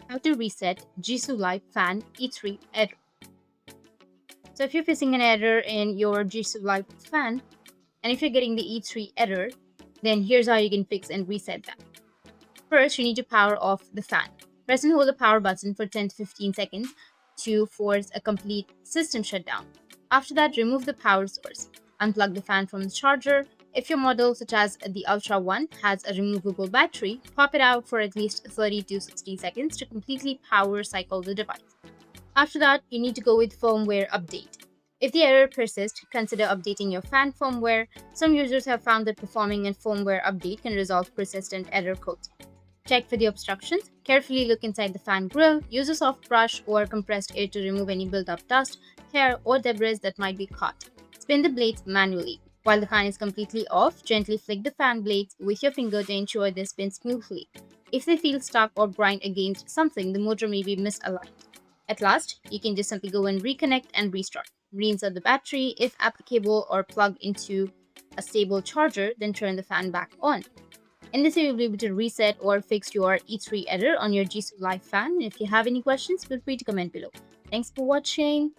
How to reset Jisulife Fan E3 error. So if you're facing an error in your Jisulife Fan, and if you're getting the E3 error, then here's how you can fix and reset that. First, you need to power off the fan. Press and hold the power button for 10 to 15 seconds to force a complete system shutdown. After that, remove the power source. Unplug the fan from the charger. If your model, such as the Ultra One, has a removable battery, pop it out for at least 30 to 60 seconds to completely power cycle the device. After that, you need to go with firmware update. If the error persists, consider updating your fan firmware. Some users have found that performing a firmware update can resolve persistent error codes. Check for the obstructions. Carefully look inside the fan grill. Use a soft brush or compressed air to remove any built-up dust, hair, or debris that might be caught. Spin the blades manually. While the fan is completely off, gently flick the fan blades with your finger to ensure they spin smoothly. If they feel stuck or grind against something, the motor may be misaligned. At last, you can just simply go and reconnect and restart. Reinsert the battery if applicable or plug into a stable charger, then turn the fan back on. In this way, you'll be able to reset or fix your E3 error on your Jisulife fan. If you have any questions, feel free to comment below. Thanks for watching.